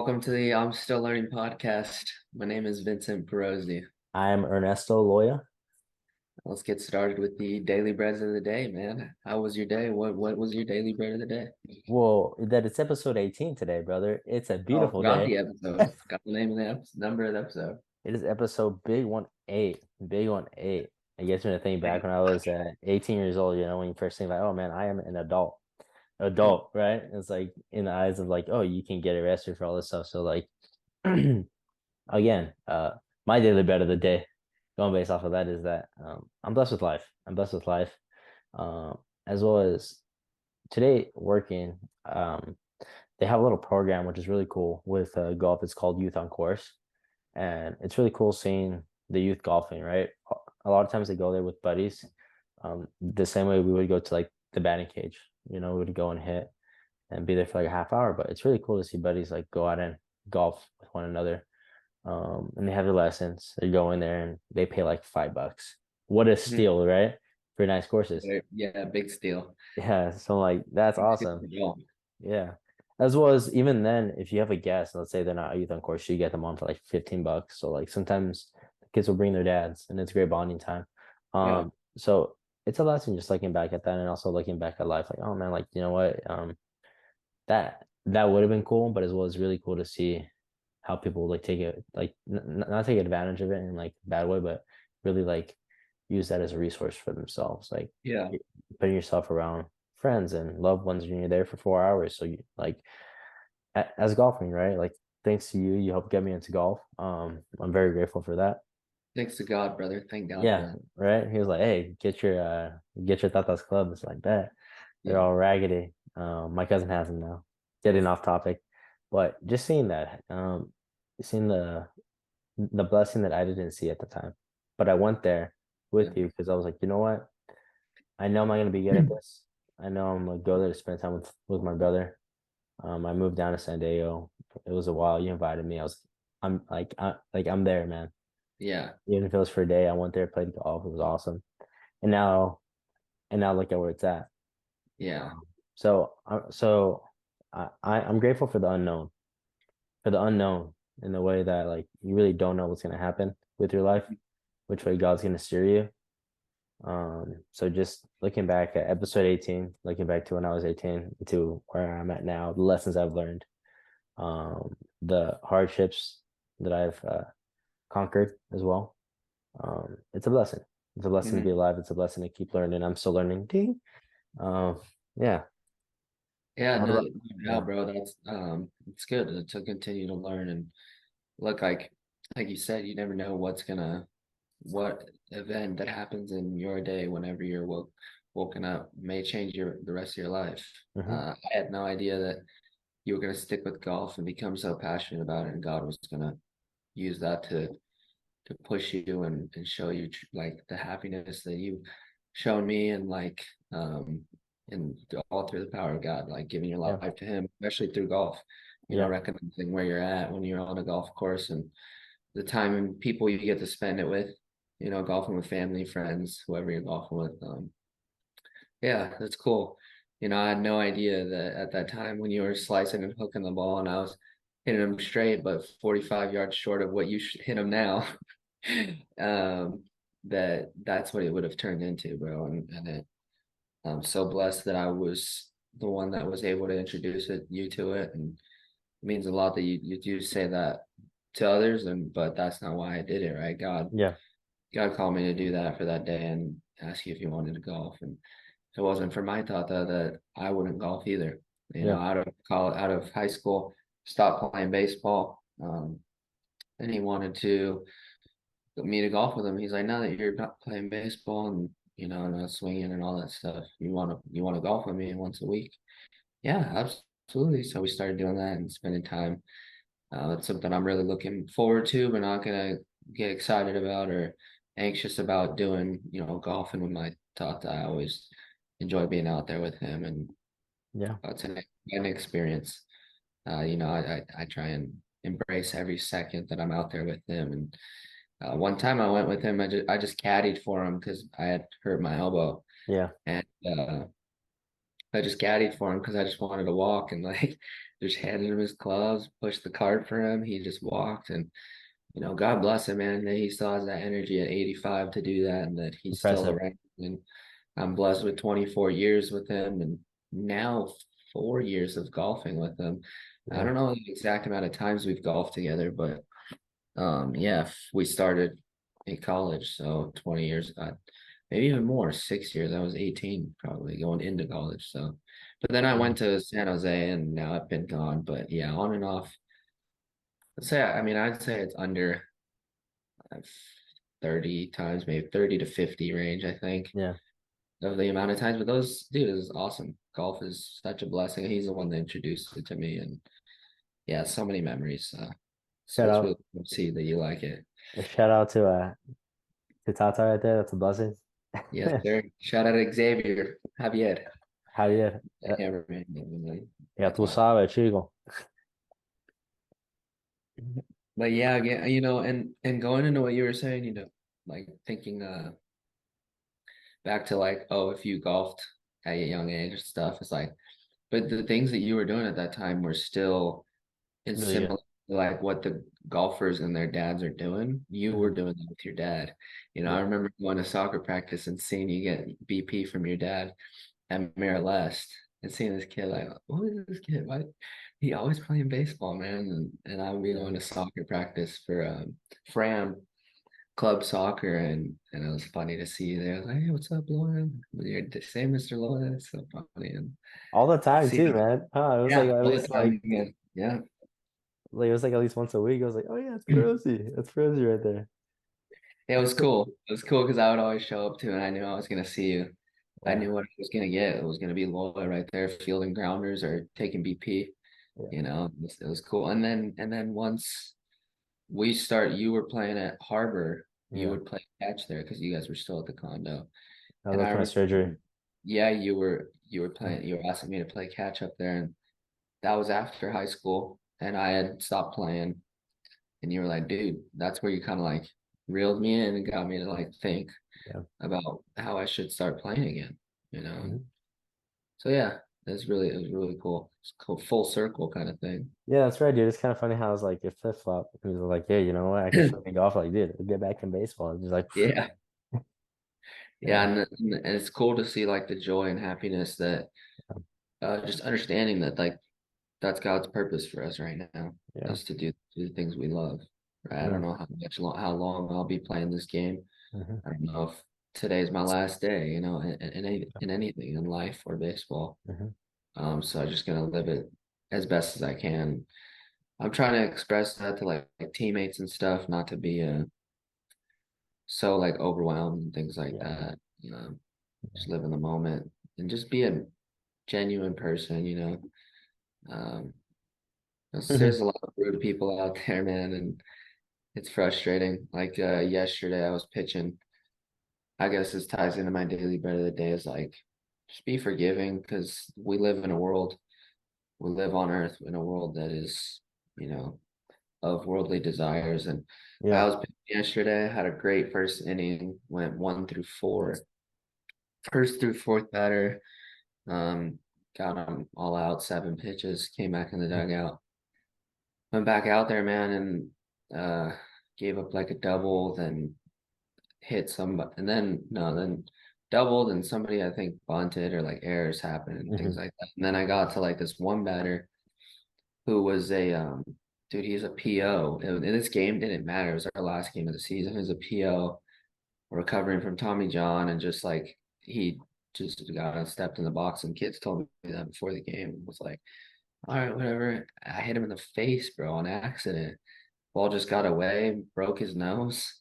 Welcome to the I'm Still Learning podcast. My name is Vincent Perozzi. I am Ernesto Loya. Let's get started with the daily breads of the day, man. How was your day? What was your daily bread of the day? Well, that it's episode 18 today, brother. It's a Oh, beautiful forgot day. the episode. Got the name of the number of the episode. It is episode big 1-8. Big 1-8. I guess when I think back when I was 18 years old, when you first think like, oh man, I am an adult. Adult, right? It's like in the eyes of like, oh, you can get arrested for all this stuff. So like again, my daily bread of the day, going based off of that is that I'm blessed with life. I'm blessed with life. As well as today working, they have a little program which is really cool with golf. It's called Youth on Course, and it's really cool seeing the youth golfing. Right, a lot of times they go there with buddies, the same way we would go to like the batting cage. We would go and hit and be there for like a half hour. But it's really cool to see buddies like go out and golf with one another. And they have their lessons. They go in there and they pay like $5. What a Mhm. steal, right? For nice courses. Yeah, big steal. Yeah, so like that's Big steal awesome. for y'all. Yeah. As well as even then, if you have a guest, let's say they're not a youth on course, you get them on for like $15. So like sometimes the kids will bring their dads and it's great bonding time. Yeah, So it's a lesson just looking back at that and also looking back at life, like, oh man, like you know what? That would have been cool, but as well as really cool to see how people like take it, like not take advantage of it in like a bad way, but really like use that as a resource for themselves. Like yeah. putting yourself around friends and loved ones and you're there for 4 hours. So you like as golfing, right? Like thanks to you, you helped get me into golf. I'm very grateful for that. Thanks to God, brother. Thank God for Yeah, that. right. He was like, "Hey, get your Tata's club." It's like that. They're Yeah. all raggedy. My cousin has them now. Getting off topic, but just seeing that, seeing the blessing that I didn't see at the time, but I went there Yeah. with you because I was like, you know what? I know I'm not gonna be good at this. I know I'm gonna go there to spend time with my brother. I moved down to San Diego. It was a while. You invited me. I'm there, man. Yeah. Even if it was for a day, I went there, played golf. It was awesome. And now look at where it's at. Yeah. So I'm grateful for the unknown in the way that like you really don't know what's gonna happen with your life, which way God's gonna steer you. So just looking back at episode 18, looking back to when I was 18 to where I'm at now, the lessons I've learned, the hardships that I've conquered as well. It's a blessing. It's a blessing to be Mhm. alive. It's a blessing to keep learning. I'm still learning. Ding. Um, yeah. Yeah, What no, about no doubt, yeah. bro. That's it's good to continue to learn and look like you said, you never know what event that happens in your day whenever you're woken up may change the rest of your life. Hmm. I had no idea that you were gonna stick with golf and become so passionate about it, and God was gonna use that to push you and show you like the happiness that you've shown me and and all through the power of God, like giving your Yeah. life to Him, especially through golf. Yeah. Recognizing where you're at when you're on a golf course and the time and people you get to spend it with. Golfing with family, friends, whoever you're golfing with. Yeah, that's cool. I had no idea that at that time when you were slicing and hooking the ball and I was hitting them straight, but 45 yards short of what you should hit them now. um, that's what it would have turned into, bro. I'm so blessed that I was the one that was able to introduce you to it, and it means a lot that you do say that to others, but that's not why I did it, right? Yeah. God called me to do that for that day and ask you if you wanted to golf, and if it wasn't for my tata, that I wouldn't golf either. Yeah. Out of high school, stopped playing baseball, and he wanted to me to golf with him. He's like, now that you're not playing baseball and not swinging and all that stuff, you want to golf with me once a week? Yeah, absolutely. So we started doing that and spending time. That's something I'm really looking forward to, but not gonna get excited about or anxious about doing. Golfing with my tata. I always enjoy being out there with him, and Yeah. it's an experience. I try and embrace every second that I'm out there with him. And one time I went with him, I just caddied for him because I had hurt my elbow, Yeah. and I just caddied for him because I just wanted to walk and like just handed him his clubs, pushed the cart for him. He just walked and God bless him, man. That he still has that energy at 85 to do that and that he's still Impressive. around. And I'm blessed with 24 years with him and now 4 years of golfing with him. I Yeah. don't know the exact amount of times we've golfed together, but yeah, we started in college, so 20 years, maybe even more, 6 years. I was 18, probably going into college. So, but then I Mm. went to San Jose, and now I've been gone. But yeah, on and off. I'd say it's under uh, 30 times, maybe 30 to 50 range. I think Yeah. of the amount of times. But those, dude, is awesome. Golf is such a blessing. He's the one that introduced it to me, and yeah, so many memories. So Shout it's out. really cool to see that you like it. Shout out to Tata right there. That's a blessing. Yes, sir. Shout out to Xavier, Javier. Javier. I can't remember. Ya That's tú awesome. sabes, chico. But yeah, again, and going into what you were saying, like thinking back to like, oh, if you golfed at a young age and stuff, it's like, but the things that you were doing at that time were still in Really good. similar to like what the golfers and their dads are doing. You were Hmm. doing that with your dad. I Yeah. remember going to soccer practice and seeing you get BP from your dad at Mirror Lest and seeing this kid like, who is this kid? Why he always playing baseball, man? And I would be Yeah. going to soccer practice for Fram club soccer and it was funny to see you there. I was like, hey, what's up, Lauren? You're the same, Mr. Lauren. It's so funny and All the time see too, man. Huh? It was like yeah, at all the least time again. Yeah. like it was like at least once a week. I was like, oh yeah, it's Rosie. It's Rosie right there. It was cool. It was cool because I would always show up too and I knew I was gonna see you. I Yeah. knew what I was gonna get. It was gonna be Lola right there, fielding grounders or taking BP. Yeah. It was cool. And then once you were playing at Harbor, you Yeah. would play catch there because you guys were still at the condo. I And I looked at my remember, surgery. yeah, you were playing, you were asking me to play catch up there, and that was after high school, and I had stopped playing, and you were like, dude, that's where you kind of like reeled me in and got me to like think Yeah. about how I should start playing again, you know. And Mhm. so yeah, it was really cool. It's cool, full circle kind of thing. Yeah, that's right, dude. It's kind of funny how it's like it flip flop. He was like, yeah, you know what? I can fucking golf. Like, dude, I'll get back in baseball. It's just like, Yeah. Yeah, yeah, and it's cool to see like the joy and happiness that just understanding that like that's God's purpose for us right now yeah, is to do the things we love. Right? I yeah. don't know how long I'll be playing this game. Hmm. I don't know if today's my last day, in anything in life or baseball. Hmm. So I'm just gonna live it as best as I can. I'm trying to express that to like teammates and stuff, not to be so like overwhelmed and things like Yeah, that. yeah. Just live in the moment and just be a genuine person. Um, there's a lot of rude people out there, man, and it's frustrating. Like yesterday, I was pitching. I guess this ties into my daily bread of the day is like just be forgiving because we live on earth in a world that is, you know, of worldly desires. And I Yeah. was pitching yesterday, had a great first inning, went 1 through 4. First through fourth batter, um, got them all out, 7 pitches, came back in the dugout. Went back out there, man, and gave up like a double, then hit somebody, and then no, then doubled, and somebody I think bunted or like errors happened and things Hmm. like that. And then I got to like this one batter who was a dude, he's a PO. And this game didn't matter. It was our last game of the season. He was a PO recovering from Tommy John, and just like he just got stepped in the box. And kids told me that before the game. It was like, all right, whatever. I hit him in the face, bro, on accident. Ball just got away, broke his nose.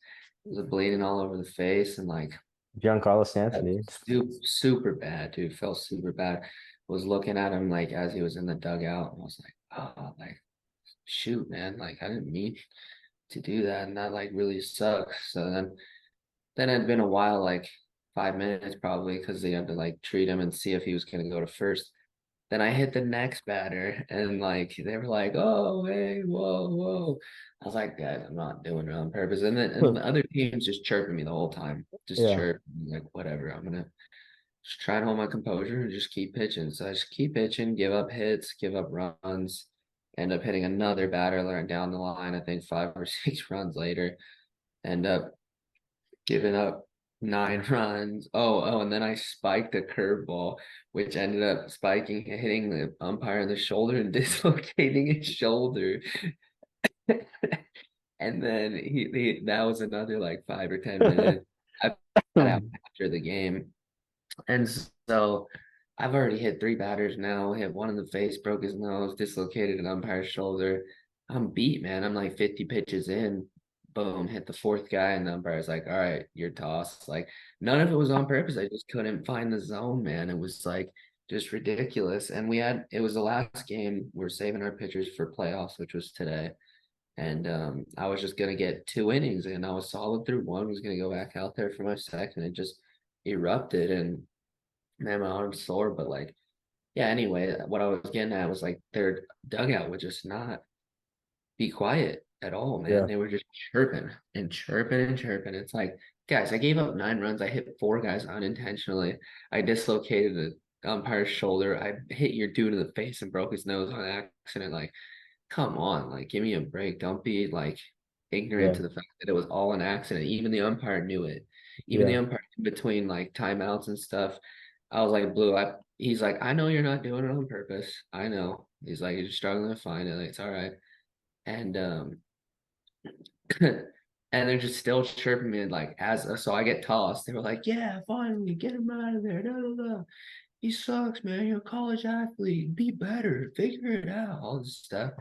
It was bleeding all over the face and like Giancarlo Stanton, dude. super bad, dude. Felt super bad. Was looking at him like as he was in the dugout, and I was like, oh, like shoot, man. Like I didn't mean to do that, and that like really sucks. So then it'd been a while, like 5 minutes probably, because they had to like treat him and see if he was gonna go to first. Then I hit the next batter and like they were like, "Oh, hey, whoa, whoa." I was like, "Guys, I'm not doing it on purpose." And then and the other teams just chirping me the whole time, just Yeah. chirping like, "Whatever, I'm gonna just try and hold my composure and just keep pitching. So I just keep pitching, give up hits, give up runs, end up hitting another batter down the line, I think 5 or 6 runs later, end up giving up 9 runs. And then I spiked a curveball, which ended up hitting the umpire in the shoulder and dislocating his shoulder. And then that was another like 5 or 10 minutes. I got out after the game. And so I've already hit 3 batters now, hit one in the face, broke his nose, dislocated an umpire's shoulder. I'm beat, man. I'm like 50 pitches in. Boom, hit the fourth guy, and the umpire's like, all right, you're tossed. Like, none of it was on purpose. I just couldn't find the zone, man. It was like just ridiculous. And it was the last game. We're saving our pitchers for playoffs, which was today. And I was just gonna get 2 innings, and I was solid through one. Was gonna go back out there for my second. It just erupted, and man, my arm's sore. But like, yeah. Anyway, what I was getting at was like their dugout would just not be quiet at all, man. Yeah. They were just chirping and chirping and chirping. It's like, guys, I gave up 9 runs. I hit 4 guys unintentionally. I dislocated the umpire's shoulder. I hit your dude in the face and broke his nose on accident. Like, come on, like give me a break. Don't be like ignorant Yeah. to the fact that it was all an accident. Even the umpire knew it. Even the Yeah. umpire in between like timeouts and stuff. I was like, Blue, he's like, I know you're not doing it on purpose. I know. He's like, you're struggling to find it. Like, it's all right. And and they're just still chirping me like so I get tossed. They were like, yeah, finally get him out of there. Da, da, da. He sucks, man. You're a college athlete. Be better. Figure it out. All this stuff.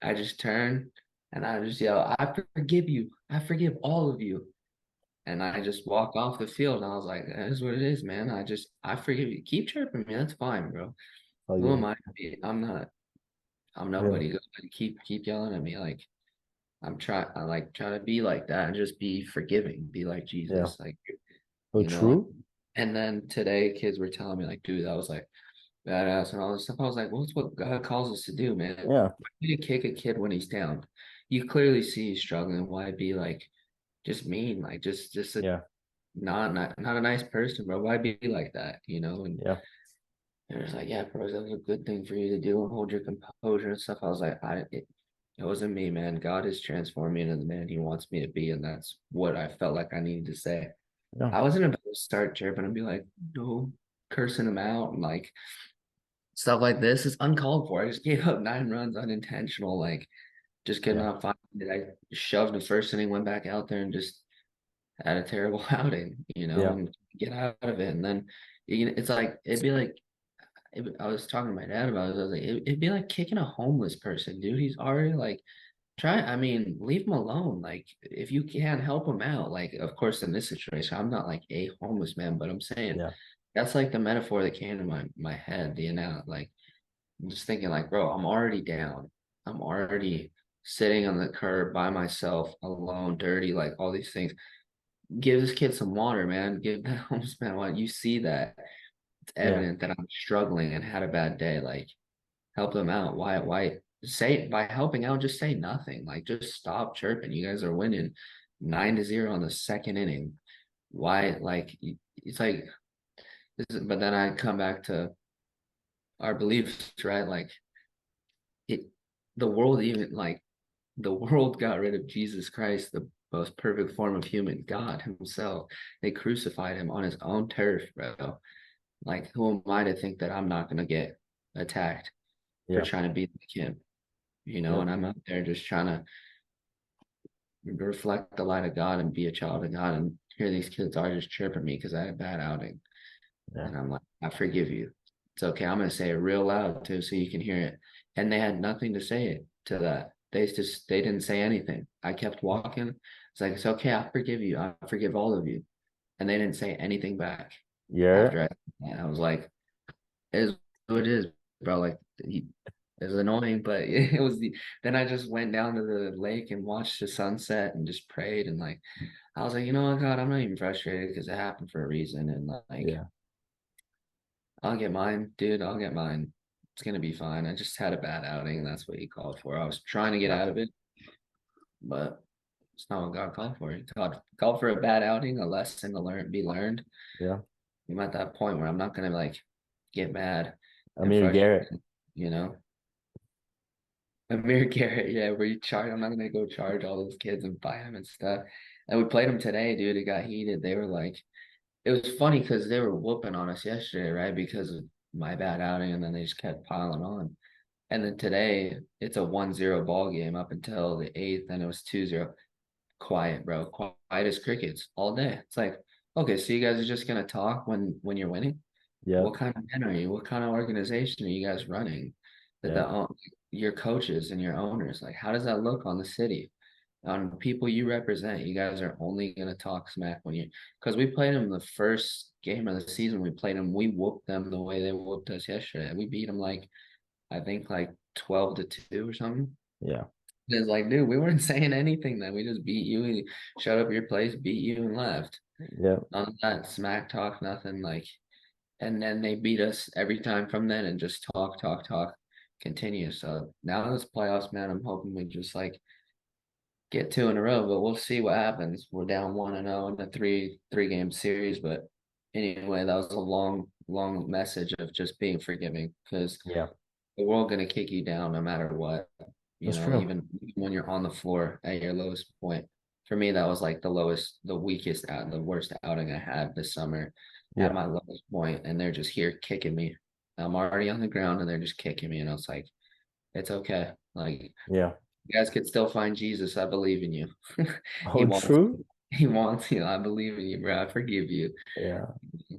I just turn and I just yell, I forgive you. I forgive all of you. And I just walk off the field. And I was like, that is what it is, man. I forgive you. Keep chirping me. That's fine, bro. Oh Who yeah. am I to be? I'm Yeah. nobody. Keep yelling at me. Like, I like try to be like that and just be forgiving. Be like Yeah. Jesus. Like, Oh, you know. true. And then today, kids were telling me, like, dude, that was like badass and all this stuff. I was like, well, it's what God calls us to do, man. Yeah. Why do you kick a kid when he's down? You clearly see he's struggling. Why be like just mean? Like just a Yeah. not a nice person, bro. Why be like that? And Yeah. they're just like, yeah, bro, that was a good thing for you to do and hold your composure and stuff. I was like, it wasn't me, man. God is transforming me into the man he wants me to be, and that's what I felt like I needed to say. Yeah. I wasn't about to start chirping and be like, no, cursing him out and like stuff like this is uncalled for. I just gave up 9 runs unintentional, like just could Yeah. not find it. I shoved the first inning, went back out there and just had a terrible outing, Yeah. and get out of it. And then it's like it'd be like I was talking to my dad about it. I was like, it'd be like kicking a homeless person, dude. He's already like I mean, leave him alone. Like, if you can help him out, like, of course, in this situation, I'm not like a homeless man, but I'm saying Yeah. that's like the metaphor that came to my head, like, I'm just thinking, like, bro, I'm already down. I'm already sitting on the curb by myself, alone, dirty, like all these things. Give this kid some water, man. Give that homeless man water. You see that it's Yeah. evident that I'm struggling and had a bad day. Like, help them out. Why say by helping out, just say nothing. Like just stop chirping. You guys are winning 9-0 on the second inning. Why like it's like but then I come back to our beliefs, right? Like it the world even like the world got rid of Jesus Christ, the most perfect form of human, God himself. They crucified him on his own turf, bro. Like who am I to think that I'm not gonna get attacked for Yeah. trying to be like him? Yeah. And I'm out there just trying to reflect the light of God and be a child of God. And here these kids are just chirping me because I had a bad outing. Yeah. And I'm like, I forgive you. It's okay. I'm gonna say it real loud too, so you can hear it. And they had nothing to say it to that. They didn't say anything. I kept walking. It's like it's okay. I forgive you. I forgive all of you. And they didn't say anything back Yeah. after I was like, it is what it is, bro. Like it was annoying, but it was then I just went down to the lake and watched the sunset and just prayed and like I was like, you know what, God, I'm not even frustrated because it happened for a reason and like Yeah. I'll get mine, dude. I'll get mine. It's gonna be fine. I just had a bad outing and that's what he called for. I was trying to get Yeah. out of it, but it's not what God called for. God called for a bad outing, a lesson to be learned. Yeah. I'm at that point where I'm not gonna like get mad and Amir frustrated, Garrett. you know. Amir Garrett, yeah, where you charge, I'm not gonna go charge all those kids and buy them and stuff. And we played them today, dude. It got heated. They were like, it was funny because they were whooping on us yesterday, right? Because of my bad outing, and then they just kept piling on. And then today, it's a 1-0 ball game up until the eighth, and it was 2-0. Quiet, bro. Quiet as crickets all day. It's like, okay, so you guys are just gonna talk when you're winning? Yep. What kind of men are you? What kind of organization are you guys running? That Yeah. your coaches and your owners, like, how does that look on the city? On people you represent, you guys are only gonna talk smack when you, because we played them the first game of the season. We played them, we whooped them the way they whooped us yesterday. We beat them like I think like 12-2 or something. Yeah. It's like, dude, we weren't saying anything then. We just beat you and shut up your place, beat you and left. Yep. None of that smack talk, nothing like. And then they beat us every time from then and just talk, talk, talk, continue. So now this playoffs, man, I'm hoping we just like get two in a row, but we'll see what happens. We're down 1-0 in a three game series, but anyway, that was a long message of just being forgiving because Yeah. the world gonna kick you down no matter what. That's true. Even when you're on the floor at your lowest point. For me, that was like the lowest, the worst outing I had this summer at Yeah. my lowest point, and they're just here kicking me. I'm already on the ground, and they're just kicking me, and I was like, it's okay. Like Yeah. you guys could still find Jesus. I believe in you. He Oh, wants, true. he wants you. I believe in you, bro. I forgive you. Yeah.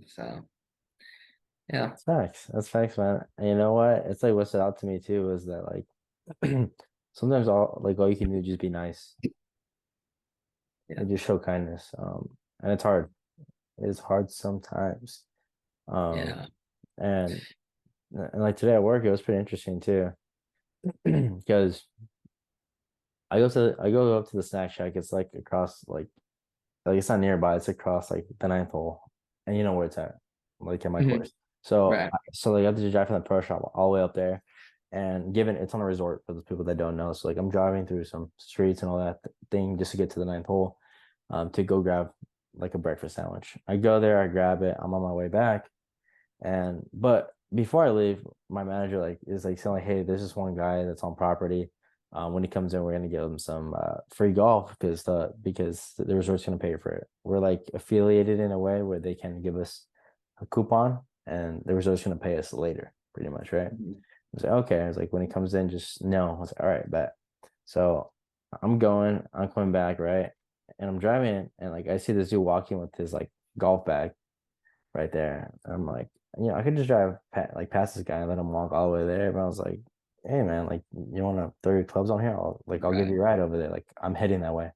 So yeah, That's facts. That's facts, man. And you know what? It's like what stood out to me too is that like sometimes all you can do is just be nice yeah, and just show kindness. And it's hard. It's hard sometimes. Um, yeah. and like today at work, it was pretty interesting too, because I go up to the snack shack. It's like across like it's not nearby. It's across like the ninth hole, and you know where it's at, like in my Mhm. course. So Right. so like I have to drive from the pro shop all the way up there, and given it's on a resort for those people that don't know, so like I'm driving through some streets and all that thing just to get to the ninth hole, to go grab like a breakfast sandwich. I go there, I grab it. I'm on my way back, and but before I leave, my manager like is like saying like, hey, there's this one guy that's on property. When he comes in, we're gonna give him some free golf because the resort's gonna pay for it. We're like affiliated in a way where they can give us a coupon, and the resort's gonna pay us later, pretty much, right? Mhm. I was like, okay. I was like, when he comes in, just no. I was like, all right, bet. So I'm coming back, right? And I'm driving, and like I see this dude walking with his like golf bag right there. I'm like, I could just drive like past this guy and let him walk all the way there. But I was like, hey man, like you want to throw your clubs on here? I'll give Right. you a ride over there. Like I'm heading that way.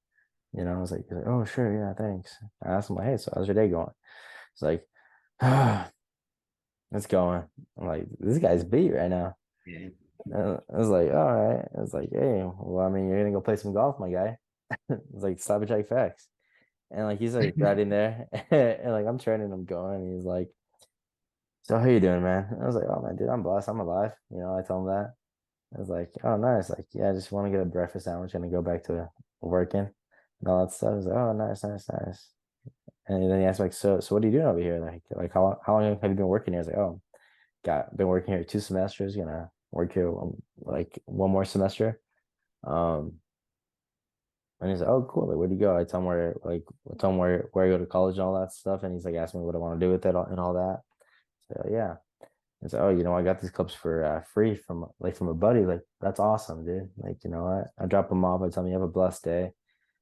I was like, he's like, oh sure, yeah, thanks. I asked him like, hey, so how's your day going? It's like, ah, it's going. I'm like, this guy's beat right now. Yeah. I was like, all right. I was like, hey, well, I mean, you're gonna go play some golf, my guy. It's like stop and check facts. And like he's like riding there, and like I'm turning him going. And he's like, so how you doing, man? I was like, oh man, dude, I'm blessed. I'm alive. I told him that. I was like, oh nice. Like, yeah, I just want to get a breakfast sandwich and then go back to working and all that stuff. I was like, oh nice, nice, nice. And then he asked like, so what are you doing over here? Like how long have you been working here? I was like, oh, been working here 2 semesters, gonna work here like one more semester. Um, and he's like, oh cool. Like, where'd you go? I tell him where I go to college and all that stuff. And he's like asking me what I want to do with it and all that. So yeah. It's like, oh, I got these clubs for free from a buddy. Like, that's awesome, dude. Like, I drop him off. I tell him you have a blessed day.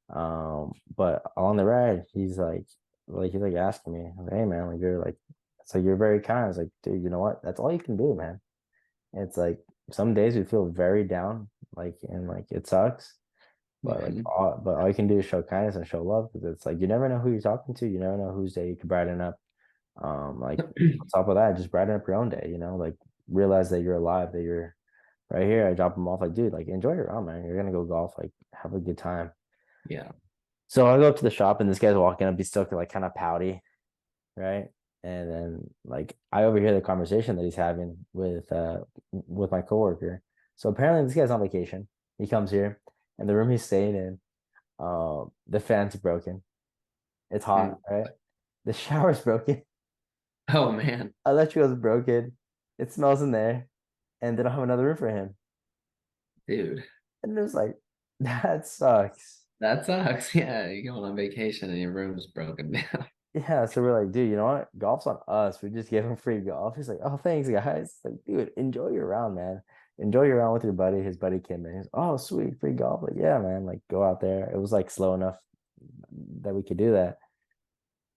But along the ride, he's like asking me, like, hey man, like it's like you're very kind. I was like, dude, you know what? That's all you can do, man. It's like some days we feel very down, like and like it sucks. Mhm. But all you can do is show kindness and show love because it's like you never know who you're talking to. You never know whose day you could brighten up. Like on top of that, just brighten up your own day, like realize that you're alive, that you're right here. I drop them off like, dude, like enjoy your round, man. You're gonna go golf, like have a good time. Yeah. So I go up to the shop and this guy's walking up, he's still like kind of pouty, right? And then like I overhear the conversation that he's having with my coworker. So apparently this guy's on vacation. He comes here and the room he's staying in, the fan's broken. It's hot, Mm. right? The shower's broken. Oh man, Electrical is broken. It smells in there, and they don't have another room for him. dude, And it was like, that sucks. that sucks. Yeah, you're going on vacation and your room's broken down. Yeah, so we're like, dude, you know what? Golf's on us. We just gave him free golf. He's like, oh, thanks, guys. It's like, dude, enjoy your round, man. Enjoy your round with your buddy. His buddy came in. He's, oh, sweet, free golf. Like, yeah, man. Like, go out there. It was like slow enough that we could do that.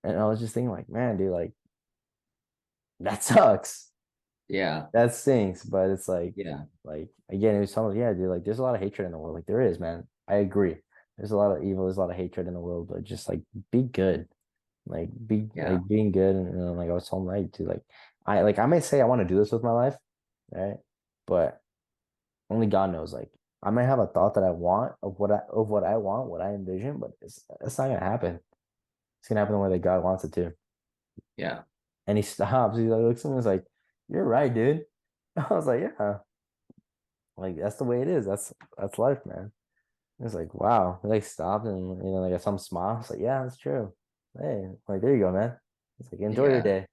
And I was just thinking, like, man, dude, like, that sucks. Yeah, That stinks. But it's yeah, like again, it was something, yeah, dude, like, there's a lot of hatred in the world. Like, there is, man. I agree. There's a lot of evil. There's a lot of hatred in the world. But just like, be good. Like be yeah. like being good and like I was telling right to like I may say I want to do this with my life, right? But only God knows. Like I might have a thought that I want of what I want, what I envision, but it's not gonna happen. It's gonna happen the way that God wants it to. Yeah. And he stops. He like looks at me and is like, "You're right, dude." I was like, "Yeah, like that's the way it is. That's life, man." It's like, wow. He like stopped and like I saw him smile. It's like, yeah, that's true. Hey, like there you go, man. It's like enjoy your Yeah. day.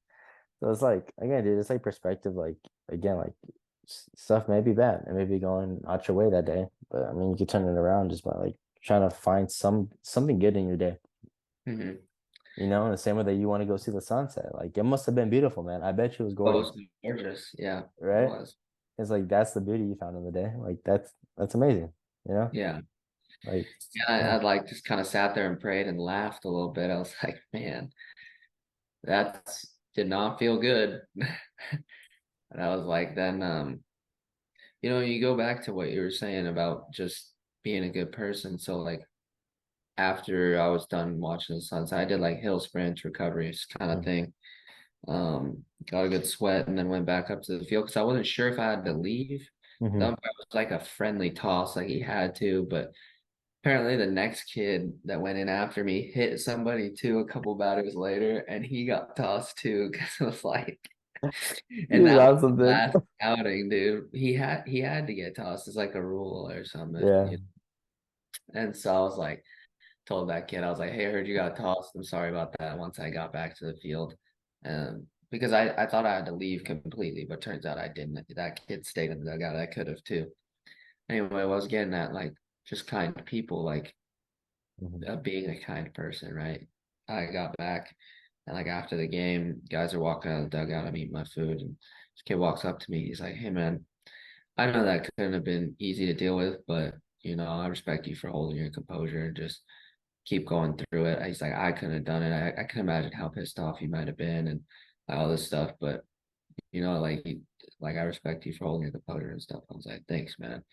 So it's like again, dude, it's like perspective. Like again, like stuff may be bad. It may be going not your way that day, but I mean, you can turn it around just by like trying to find something good in your day. Hmm. In the same way that you want to go see the sunset. Like it must have been beautiful, man. I bet you it was Oh, gorgeous, it's gorgeous. Yeah, it right? was. It's like that's the beauty you found in the day. Like that's amazing. You know, Yeah. like Yeah, yeah. I like just kind of sat there and prayed and laughed a little bit. I was like, man, that's did not feel good. And I was like, then you go back to what you were saying about just being a good person. So like after I was done watching the sunset, I did like hill sprints, recoveries kind of Mhm. thing. Got a good sweat and then went back up to the field because I wasn't sure if I had to leave. The Mhm. umpire was like a friendly toss, like he had to, but apparently the next kid that went in after me hit somebody too a couple batters later, and he got tossed too because it was like, and You that was got the something. last outing, dude. He had to get tossed. It's like a rule or something. Yeah. And so I was like, told that kid, I was like, hey, I heard you got tossed. I'm sorry about that. Once I got back to the field, because I thought I had to leave completely, but turns out I didn't. That kid stayed in the dugout. I could have too. Anyway, I was getting at like just kind people, like Mhm. being a kind person, right? I got back and like after the game, guys are walking out of the dugout. I'm eating my food, and this kid walks up to me. He's like, "Hey, man, I know that couldn't have been easy to deal with, but I respect you for holding your composure and just keep going through it." He's like, "I couldn't have done it. I can imagine how pissed off you might have been and all this stuff, but like I respect you for holding your composure and stuff." I was like, "Thanks, man."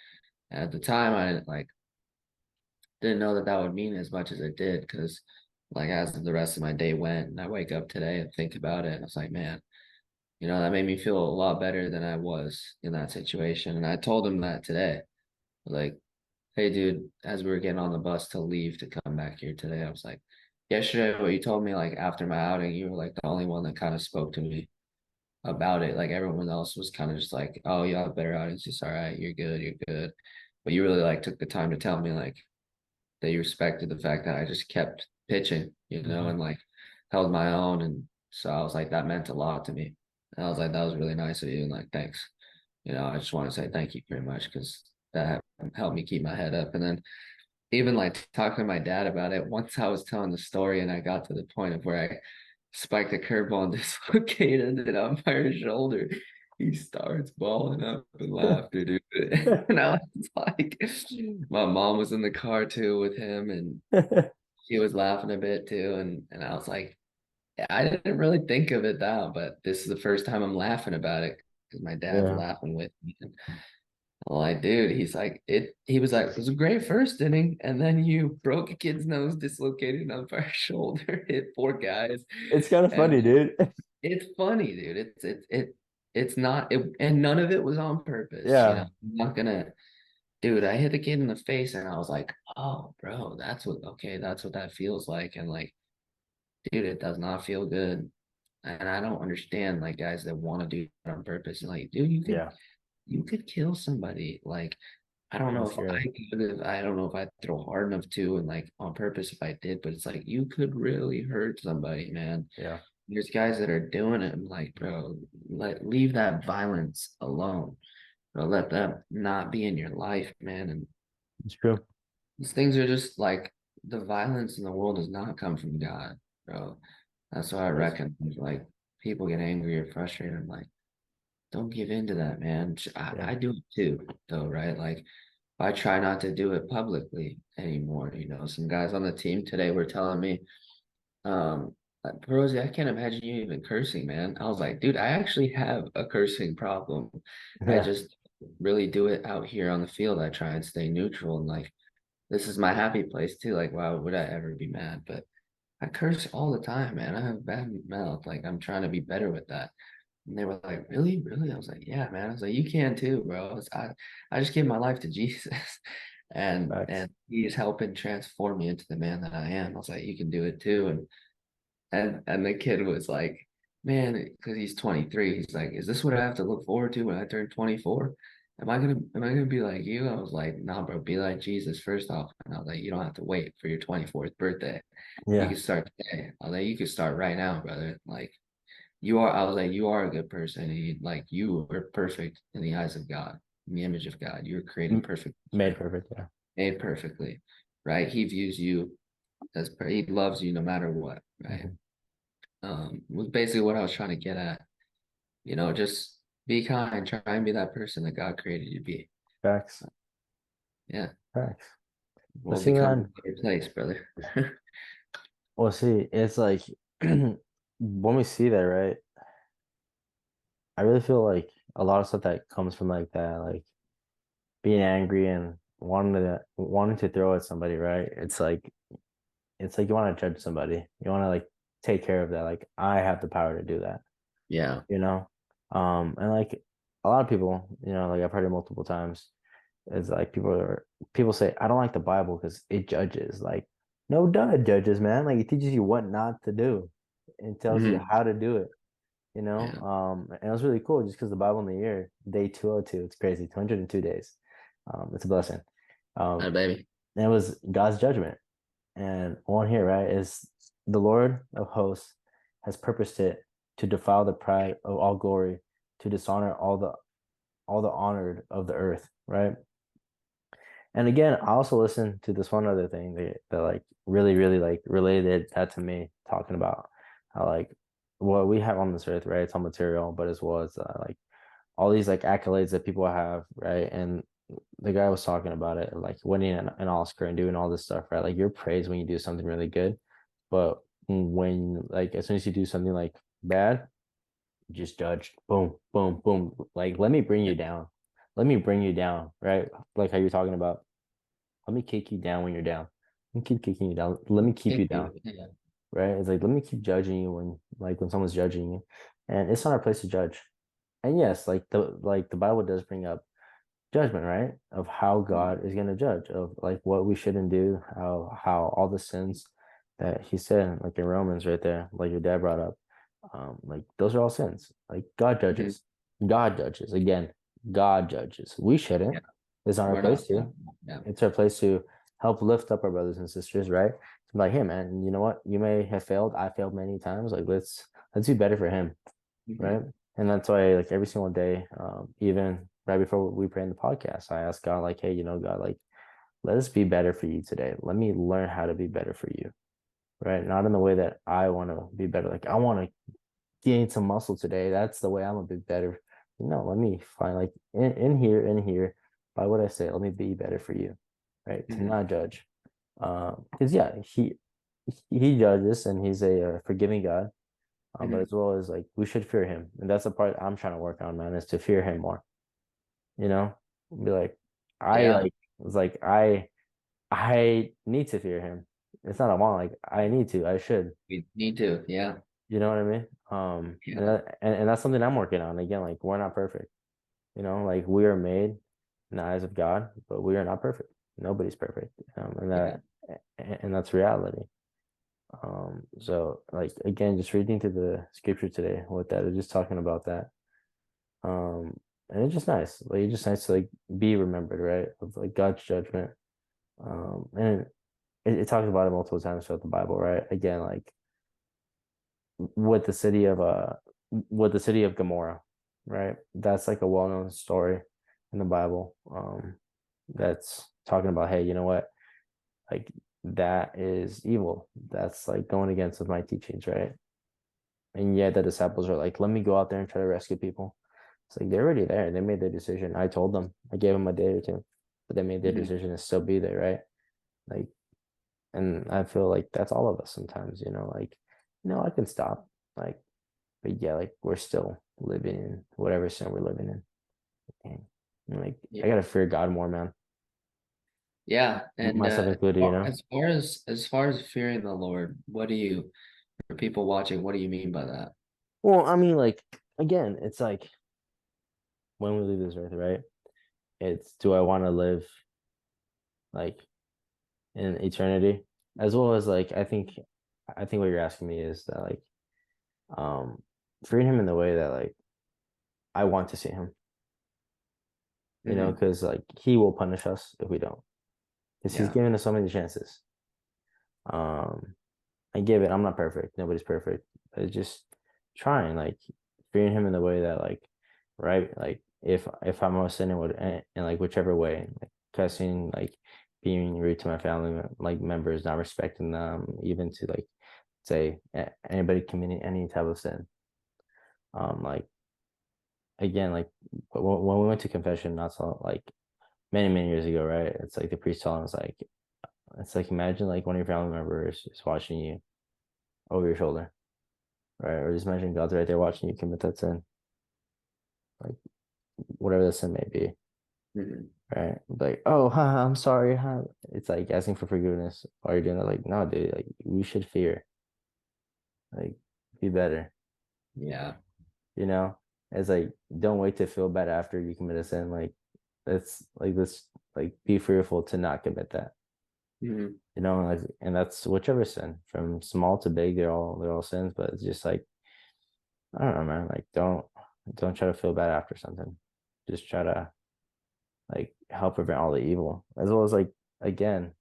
And at the time, I didn't know that that would mean as much as it did because, like, as the rest of my day went, and I wake up today and think about it, and it's like, man, that made me feel a lot better than I was in that situation. And I told him that today, like, hey, dude, as we were getting on the bus to leave to come back here today, I was like, yesterday, what you told me, like, after my outing, you were like the only one that kind of spoke to me about it. Like, everyone else was kind of just like, oh, you have better outings, just all right, you're good, you're good. But you really like took the time to tell me, like, that you respected the fact that I just kept pitching, Mhm. and like held my own. And so I was like, that meant a lot to me. And I was like, that was really nice of you. And like, thanks. I just want to say thank you very much because that helped me keep my head up. And then even like talking to my dad about it, once I was telling the story and I got to the point of where I spiked a curveball and dislocated it on my shoulder, he starts balling up in laughter, dude. And I was like, my mom was in the car too with him, and she was laughing a bit too. And I was like, I didn't really think of it that, but this is the first time I'm laughing about it because my dad's Yeah. laughing with me. And I'm like, dude, he's like, he was like, it was a great first inning, and then you broke a kid's nose, dislocated an umpire's shoulder, hit four guys. It's kind of And funny, dude. it's funny, dude. It's not and none of it was on purpose, Yeah. I'm not gonna, dude, I hit the kid in the face and I was like, oh bro, that's what that feels like. And like, dude, it does not feel good. And I don't understand like guys that want to do it on purpose. And like, dude, Yeah. you could kill somebody. Like, I don't know That's if scary. I don't know if I'd throw hard enough to and like on purpose if I did, but it's like you could really hurt somebody, man. Yeah. there's guys that are doing it. I'm like, bro, leave that violence alone. Bro, let that not be in your life, man. And It's true. these things are just like the violence in the world does not come from God, bro. That's what I Yes. reckon. Like people get angry or frustrated. I'm like, don't give in to that, man. Yeah. I do it too, though, right? Like I try not to do it publicly anymore. Some guys on the team today were telling me, Rosie, I can't imagine you even cursing, man. I was like, dude, I actually have a cursing problem. I Yeah. just really do it out here on the field. I try and stay neutral and like this is my happy place too. Like, why would I ever be mad? But I curse all the time, man. I have a bad mouth. Like, I'm trying to be better with that. And they were like, really? Really? I was like, yeah, man. I was like, you can too, bro. I just gave my life to Jesus. Facts. And he's helping transform me into the man that I am. I was like, you can do it too. And the kid was like, man, because he's 23, he's like, is this what I have to look forward to when I turn 24? Am I gonna be like you? I was like, nah, bro, be like Jesus first off. And I was like, you don't have to wait for your 24th birthday. You Yeah. can start today. I was like, you can start right now, brother. Like I was like, you are a good person. And you are perfect in the eyes of God, in the image of God. You were created M- perfect, Made perfect. Yeah. made perfectly, right? He views you he loves you no matter what, right? Mhm. Was basically what I was trying to get at. Just be kind, try and be that person that God created you to be. Facts. Yeah, Facts. But we'll see, become man, a better place, brother. well, see, it's like when we see that, right? I really feel like a lot of stuff that comes from like that, like being angry and wanting to throw at somebody, right? It's like you want to judge somebody. You want to like take care of that. Like I have the power to do that, Yeah. you know? And like a lot of people, like I've heard it multiple times, is like people say, I don't like the Bible because it judges. Like, no duh, it judges, man. Like it teaches you what not to do and tells you Hmm. how to do it. Yeah. And it was really cool just because the Bible in the year, day 202, it's crazy, 202 days. It's a blessing. Hi, Um, baby. and it was God's judgment. And one here, right, is the Lord of hosts has purposed it to defile the pride of all glory, to dishonor all the honored of the earth, right? And again, I also listened to this one other thing that like really, really like related that to me, talking about how like what we have on this earth, right? It's all material, but as well as like all these like accolades that people have, right? And the guy was talking about it, like winning an Oscar and doing all this stuff, right? Like you're praised when you do something really good, but when like as soon as you do something like bad, just judged. Boom, boom, boom. Like let me bring Yeah. you down. Let me bring you down, right? Like how you're talking about. Let me kick you down when you're down. Let me keep kicking you down. Let me keep you Thank down, you. Yeah. right? It's like let me keep judging you when someone's judging you, and it's not our place to judge. And yes, like the Bible does bring up judgment, right? Of how God is going to judge, of like what we shouldn't do, how all the sins that He said, like in Romans, right there, like your dad brought up, like those are all sins. Like God Mhm. judges, God judges again. God judges. We shouldn't. Yeah. It's not our We're not. place to. Yeah. It's our place to help lift up our brothers and sisters, right? Like, hey, man, you know what? You may have failed. I failed many times. Like, let's do better for him, right? Hmm. And that's why, like every single day, even right before we pray in the podcast, I ask God, like, hey, God, like, let us be better for you today. Let me learn how to be better for you, right? Not in the way that I want to be better. Like, I want to gain some muscle today. That's the way I'm a bit better. No, let me find like in here, by what I say, let me be better for you, right? To Hmm. not judge, because yeah, he judges and he's a forgiving God, but Hmm. as well as like we should fear him, and that's the part I'm trying to work on, man, is to fear him more. You know, be like, I Yeah. like it's like I need to fear him. It's not a want, like I need to, I should. We need to. Yeah. You know what I mean? Yeah. And that's something I'm working on. Again, like we're not perfect. Like we are made in the eyes of God, but we are not perfect. Nobody's perfect, and Yeah. that's reality. So like again, just reading through the scripture today with that, it's just talking about that. Um, and it's just nice. Like it's just nice to like be remembered, right? Of like God's judgment. And it talks about it multiple times throughout the Bible, right? Again, like with the city of Gomorrah, right? That's like a well-known story in the Bible. That's talking about, hey, you know what? Like that is evil. That's like going against with my teachings, right? And yet the disciples are like, let me go out there and try to rescue people. It's like they're already there. They made their decision. I told them. I gave them a day or two, but they made their Mhm. decision to still be there, right? Like, and I feel like that's all of us sometimes, like, I can stop. Like, but yeah, like we're still living in whatever sin we're living in. And, like, Yeah. I gotta fear God more, man. Yeah, and Myself included, as far as fearing the Lord, what do you for people watching, what do you mean by that? Well, I mean, like, again, it's like when we leave this earth, right? It's do I want to live like in eternity? As well as like I think what you're asking me is that like um freeing him in the way that like I want to see him, Hmm. because like he will punish us if we don't. Because he's Yeah. given us so many chances. Um I give it, I'm not perfect. Nobody's perfect. But it's just trying, like freeing him in the way that like right, like if I'm a sinner in like whichever way, like cussing, like being rude to my family like members, not respecting them, even to like say anybody committing any type of sin. Like again, like when we went to confession, not so like many years ago, right? It's like the priest telling us like it's like imagine like one of your family members is watching you over your shoulder, right? Or just imagine God's right there watching you commit that sin, like whatever the sin may be, Hmm. right? Like, oh, haha, I'm sorry. It's like asking for forgiveness while you're doing it. Like, no, dude, like we should fear, like be better, Yeah. you know? It's like don't wait to feel bad after you commit a sin. Like that's like this, like be fearful to not commit that. Hmm. Like, and that's whichever sin, from small to big, they're all sins. But it's just like I don't know, man. Like don't try to feel bad after something. Just try to like help prevent all the evil, as well as like again.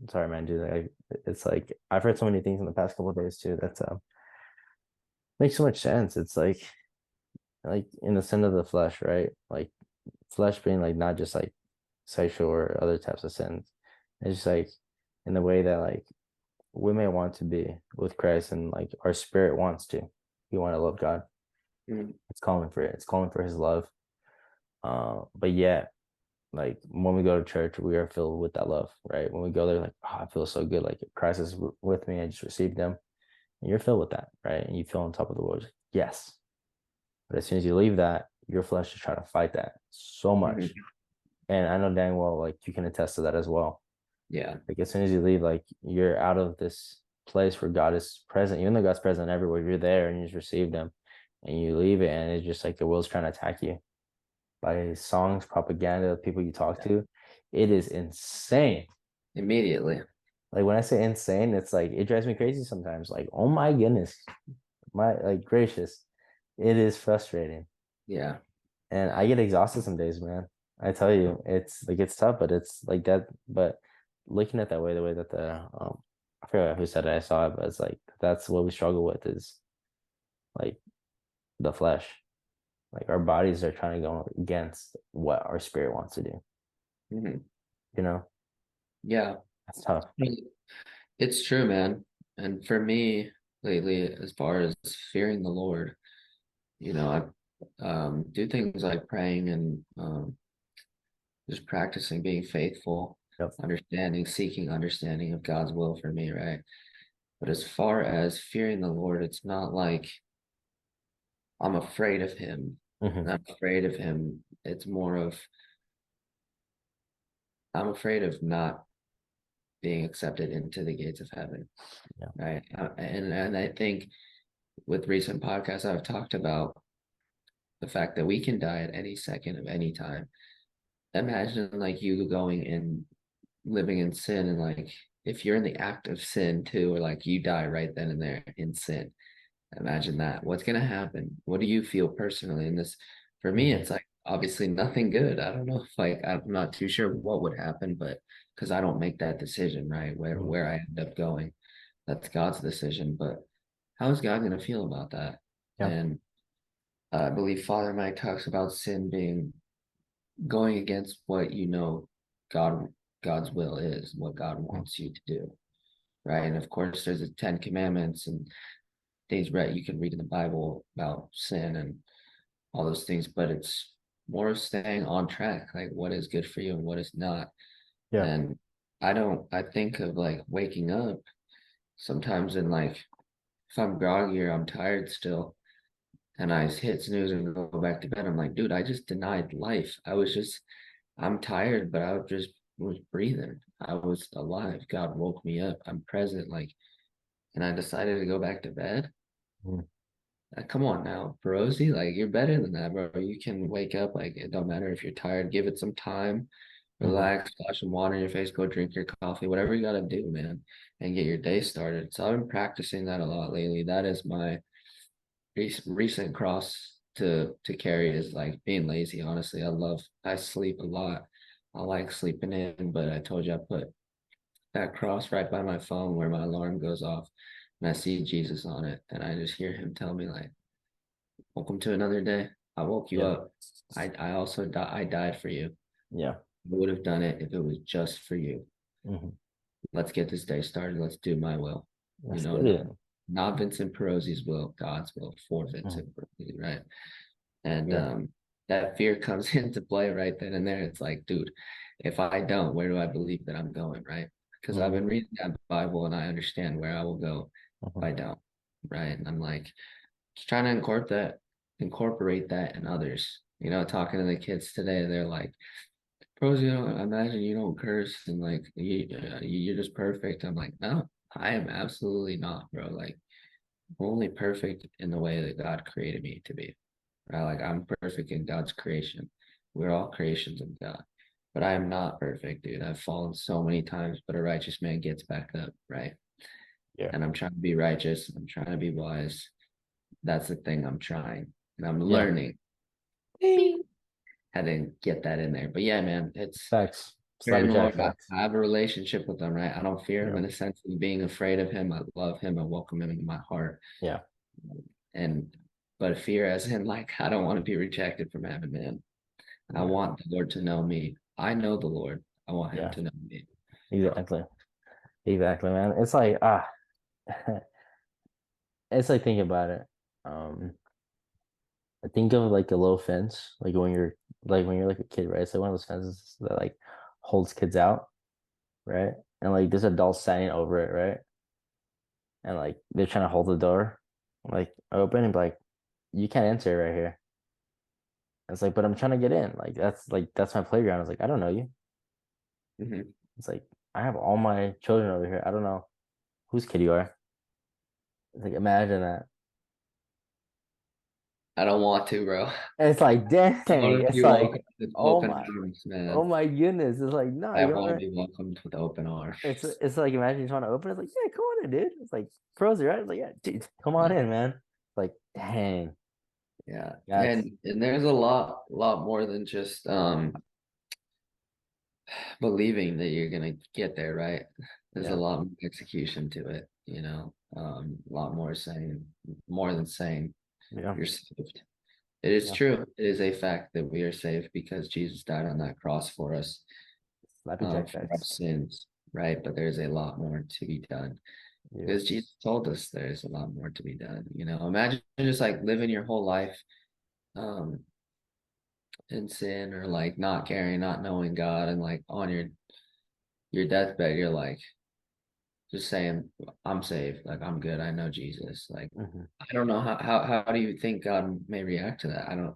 I'm sorry, man, dude. It's like I've heard so many things in the past couple of days too. That's makes so much sense. It's like in the sin of the flesh, right? Like flesh being like not just like sexual or other types of sins. It's just like in the way that like we may want to be with Christ and like our spirit wants to. We want to love God. Hmm. It's calling for it. It's calling for his love. But yet like when we go to church, we are filled with that love, right? When we go there, like, oh, I feel so good. Like Christ is with me. I just received them. And you're filled with that, right? And you feel on top of the world. Yes. But as soon as you leave that, your flesh is trying to fight that so much. Hmm. And I know dang well, like you can attest to that as well. Yeah. Like as soon as you leave, like you're out of this place where God is present, even though God's present everywhere, you're there and you just received him and you leave it and it's just like the world's trying to attack you by songs, propaganda, people you talk to. It is insane. Immediately. Like when I say insane, it's like it drives me crazy sometimes. Like, oh my goodness, my like gracious, it is frustrating. Yeah. And I get exhausted some days, man. I tell you, it's like it's tough, but it's like that. But looking at that way, the way that I forget who said it, I saw it, but it's like that's what we struggle with is like the flesh. Like our bodies are trying to go against what our spirit wants to do. Hmm. You know, Yeah. that's tough. It's true, man. And for me lately, as far as fearing the Lord, I do things like praying and just practicing being faithful, Yep. seeking understanding of God's will for me, right? But as far as fearing the Lord, it's not like I'm afraid of him. Hmm. I'm afraid of him. It's more of I'm afraid of not being accepted into the gates of heaven, Yeah. right? And I think with recent podcasts I've talked about the fact that we can die at any second of any time. Imagine like you going and living in sin and like if you're in the act of sin too, or like you die right then and there in sin. Imagine that. What's gonna happen? What do you feel personally in this? For me, Hmm. it's like obviously nothing good. I don't know if like I'm not too sure what would happen, but because I don't make that decision, right? Where Hmm. where I end up going, that's God's decision. But how is God gonna feel about that? Yeah. And I believe Father Mike talks about sin being going against what you know God God's will is, what God Mm. wants you to do, right? And of course, there's the Ten Commandments and things right you can read in the Bible about sin and all those things, but it's more staying on track, like what is good for you and what is not. Yeah. And I think of like waking up sometimes and like if I'm groggy or I'm tired still and I hit snooze and go back to bed, I'm like, dude, I just denied life. I'm tired, but I just was breathing. I was alive. God woke me up. I'm present. Like, and I decided to go back to bed. Mm. Come on now, Rosie, like you're better than that, bro. You can wake up, like it don't matter if you're tired, give it some time, Mhm. relax, splash some water in your face, go drink your coffee, whatever you gotta do, man, and get your day started. So I've been practicing that a lot lately. That is my recent cross to carry is like being lazy. Honestly, I sleep a lot. I like sleeping in, but I told you I put that cross right by my phone where my alarm goes off, and I see Jesus on it, and I just hear him tell me like, welcome to another day. I woke you Yeah. up. I also I died for you. Yeah. I would have done it if it was just for you. Hmm. Let's get this day started. Let's do my will. That's Not good. Vincent Perozzi's will, God's will for Mhm. Vincent Perozzi, right? And Yeah. that fear comes into play right then and there. It's like, dude, if I don't, where do I believe that I'm going, right? Because I've Mhm. been reading that Bible and I understand where I will go if Mhm. I don't, right? And I'm like, just trying to incorporate that in others. Talking to the kids today, they're like, "Pros, imagine you don't curse and like you're just perfect." I'm like, no, I am absolutely not, bro. Like, I'm only perfect in the way that God created me to be. Right? Like, I'm perfect in God's creation. We're all creations of God, but I am not perfect, dude. I've fallen so many times, but a righteous man gets back up, right? Yeah. And I'm trying to be righteous. I'm trying to be wise. That's the thing I'm trying, and I'm Yeah. learning how to get that in there. But yeah, man, it's Facts. fearing Slappy the Jack Lord. facts. I have a relationship with him, right? I don't fear him Yeah. in the sense of being afraid of him. I love him. I welcome him into my heart. Yeah. And but fear as in like I don't want to be rejected from heaven, man. I Yeah. want the Lord to know me. I know the Lord. I want him Yeah. to know me. Exactly. Exactly, man. It's like it's like think about it. Um, I think of like a low fence, like when you're like a kid, right? So one of those fences that like holds kids out, right? And like there's adults standing over it, right? And like they're trying to hold the door like open and be like, you can't enter right here. It's like, but I'm trying to get in. That's my playground. It's like, I don't know you. Mhm. It's like I have all my children over here. I don't know whose kid you are. It's like imagine that. I don't want to, bro. And it's like, dang, I want to it's be welcomed like, with oh open my, arms, oh man. my goodness. It's like, no, I you want to want be welcomed with open arms. it's like imagine you trying to open it. It's like, yeah, come on in, dude. It's like pros, right? It's like, yeah, dude, come on in, man. It's like, dang, Yeah. that's And there's a lot more than just believing that you're gonna get there, right? There's a yeah, lot more execution to it, a lot more than saying yeah, you're saved. It is yeah. true. It is a fact that we are saved because Jesus died on that cross for us, Slappy Jack for our facts. sins, right? But there's a lot more to be done Yeah, because Jesus told us there's a lot more to be done. Imagine just like living your whole life, um, in sin or like not caring, not knowing God, and like on your deathbed, you're like just saying, I'm saved, like I'm good, I know Jesus. Like hmm, I don't know how do you think God may react to that? I don't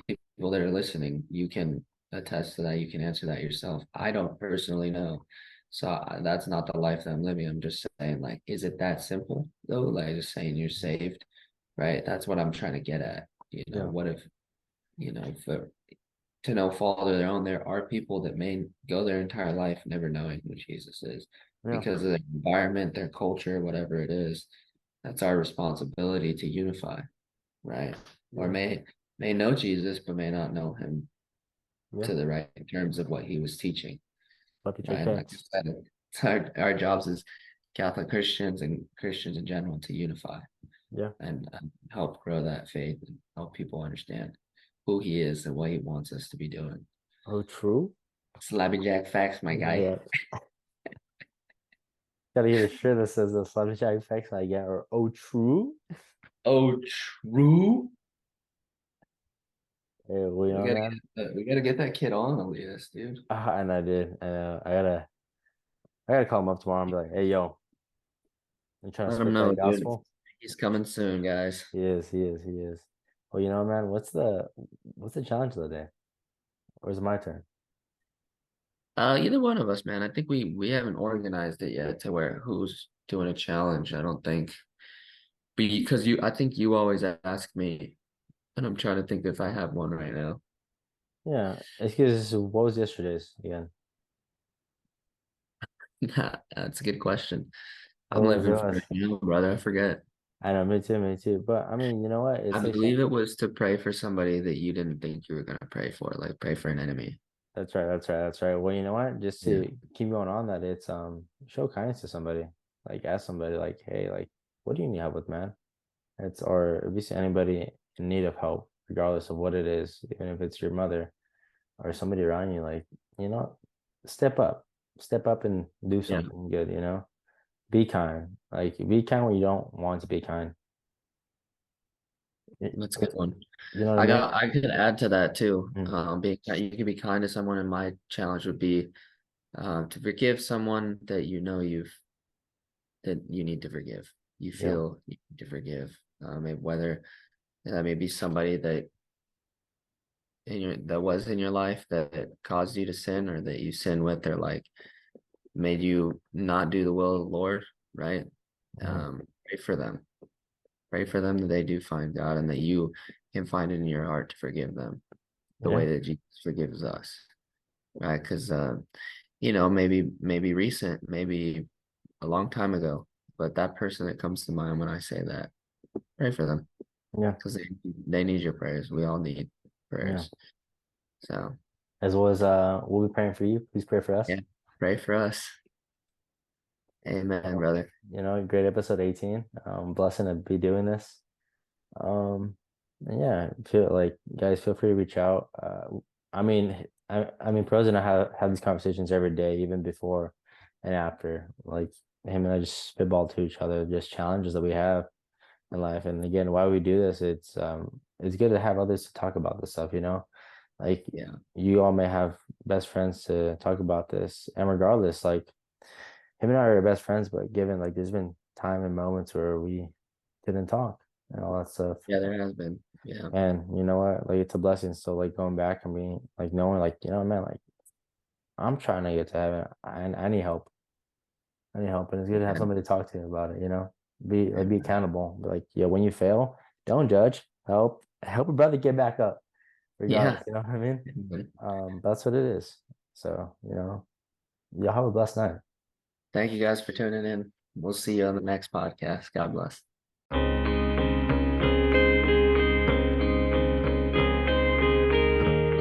people that are listening, you can attest to that, you can answer that yourself. I don't personally know. So that's not the life that I'm living. I'm just saying, like, is it that simple though? Like just saying you're saved, right? That's what I'm trying to get at. yeah, What if, for to no fault of their own, there are people that may go their entire life never knowing who Jesus is yeah, because of their environment, their culture, whatever it is. That's our responsibility to unify, right? Or yeah, may know Jesus but may not know him yeah. to the right in terms of what he was teaching, Slappy Jack right? And like I facts. said, it's our jobs as Catholic Christians and Christians in general to unify. Yeah. and help grow that faith and help people understand who he is and what he wants us to be doing. Oh, true. Slabby Jack facts, my guy. Yeah. Gotta get a shirt that says the Slapjack effects I get or oh true. Oh, true. Hey, well, you We know, gotta man. we gotta get that kid on, Elias, dude. And I did. I gotta call him up tomorrow and be like, hey yo, you trying to Let him spit know, that dude. gospel? He's coming soon, guys. He is, he is, he is. Well, you know, man, what's the challenge of the day? Or is it my turn? Either one of us, man. I think we haven't organized it yet to where who's doing a challenge. I don't think because I think you always ask me, and I'm trying to think if I have one right now. Yeah, it's because what was yesterday's again? That's a good question. I'm What was living for it yours? now, brother. I forget. I know, me too, me too. But I mean, you know what? I It's like believe it was to pray for somebody that you didn't think you were gonna pray for, like pray for an enemy. that's right, that's right, that's right. Well, you know what? Just Yeah. to keep going on that, it's show kindness to somebody. Like ask somebody like, hey, like, what do you need help with, man? It's or if you see anybody in need of help, regardless of what it is, even if it's your mother or somebody around you, like, you know, step up. Step up and do Yeah, something good, you know? Be kind. Like be kind when you don't want to be kind. Y- that's a good one. You know what I mean? I could add to that too. Mm, Being you can be kind to someone, and my challenge would be to forgive someone that you know that you need to forgive. You yeah. feel you need to forgive. Whether that may be somebody that was in your life that caused you to sin, or that you sin with, or like made you not do the will of the Lord, right? Mhm. Pray for them. Pray for them that they do find God and that you can find it in your heart to forgive them the Yeah. way that Jesus forgives us, right? Because maybe recent, maybe a long time ago, but that person that comes to mind when I say that, pray for them Yeah. because they need your prayers. We all need Yeah. prayers. So As well as we'll be praying for you. Please pray for us. yeah, pray for us. Amen, Well, brother. you know, great episode 18. Blessing to be doing this. And yeah, feel free to reach out. I mean, pros and I have these conversations every day, even before and after. Like him and I just spitball to each other, just challenges that we have in life. And again, why we do this, it's good to have others to talk about this stuff, you know? Like Yeah, you all may have best friends to talk about this. And regardless, like him and I are best friends, but given like there's been time and moments where we didn't talk and all that stuff. yeah, there has been. Yeah, And you know what? Like it's a blessing. So like going back and being like knowing like, you know, man, like I'm trying to get to heaven. I need help. I need help. And it's good to have amen. somebody to talk to about it, you know? Be Amen. accountable. Be like, yeah, when you fail, don't judge. Help a brother get back up, regardless. Yeah. You know what I mean? Amen. That's what it is. So, you know, y'all have a blessed night. Thank you guys for tuning in. We'll see you on the next podcast. God bless.